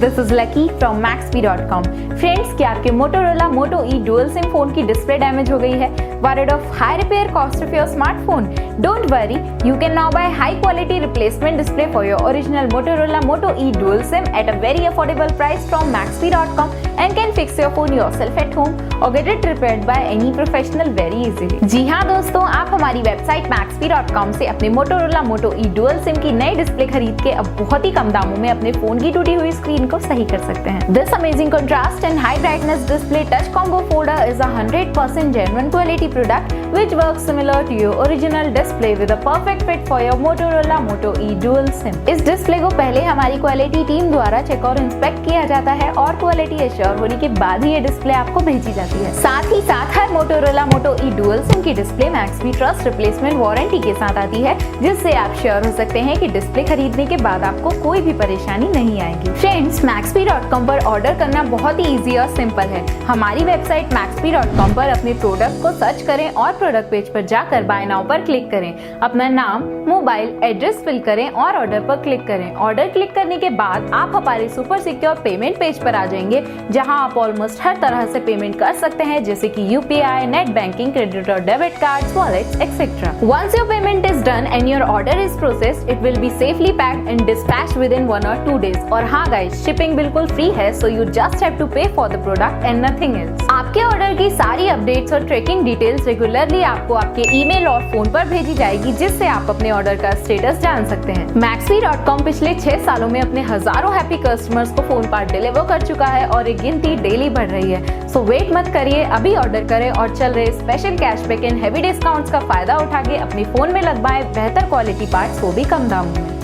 this is Lucky from Maxbhi.com. Friends, क्या आपके Motorola Moto E dual SIM phone की display damage हो गई है? Worried of high repair cost of your smartphone? Don't worry, you can now buy high quality replacement display for your original Motorola Moto E dual SIM at a very affordable price from Maxbhi.com and can fix your phone yourself at home or get it repaired by any professional very easily. जी हाँ दोस्तों, आप हमारी website Maxbhi.com से अपने Motorola Moto E dual SIM की नई display खरीद के अब बहुत ही कम दामों में अपने फोन की टूटी हुई स्क्रीन को सही कर सकते हैं। This amazing contrast and high brightness display touch combo folder is a 100% genuine quality product which works similar to your original display with a perfect fit for your Motorola Moto E dual SIM. इस display को पहले हमारी quality team द्वारा check और inspect किया जाता है और क्वालिटी एश्योर होने के बाद ही ये डिस्प्ले आपको भेजी जाती है। साथ ही साथ हर Motorola Moto E dual SIM की display Maxbhi trust replacement warranty के साथ आती है, जिससे आप श्योर हो सकते हैं कि डिस्प्ले खरीदने के बाद आपको कोई भी परेशानी नहीं आएगी। फ्रेंड्स, Maxbhi.com पर ऑर्डर करना बहुत ही इजी और सिंपल है। हमारी वेबसाइट Maxbhi.com पर अपने प्रोडक्ट को सर्च करें और प्रोडक्ट पेज पर जाकर बाय नाउ पर क्लिक करें। अपना नाम, मोबाइल एड्रेस फिल करें और ऑर्डर पर क्लिक करें। ऑर्डर क्लिक करने के बाद आप हमारे सुपर सिक्योर पेमेंट पेज पर आ जाएंगे, जहां आप ऑलमोस्ट हर तरह से पेमेंट कर सकते हैं, जैसे कि यूपीआई, नेट बैंकिंग, क्रेडिट और debit cards, wallets etcetera. Once your payment is done and your order is processed, it will be safely packed and dispatched within 1 or 2 days. और हाँ गाइस, शिपिंग बिल्कुल free है, so you just have to pay for the product and nothing else. आपके order की सारी updates और tracking details regularly आपको आपके ईमेल और फोन पर भेजी जाएगी, जिससे आप अपने ऑर्डर का स्टेटस जान सकते हैं। Maxbhi.com पिछले 6 सालों में अपने हजारों हैप्पी कस्टमर्स को फोन पार्ट डिलीवर कर चुका है और ये गिनती डेली बढ़ रही है। सो वेट मत करिए, अभी ऑर्डर करें और चल रहे special cashback and heavy discounts का फायदा उठा के अपने फोन में लगवाएं बेहतर क्वालिटी पार्ट्स, वो भी कम दामों में।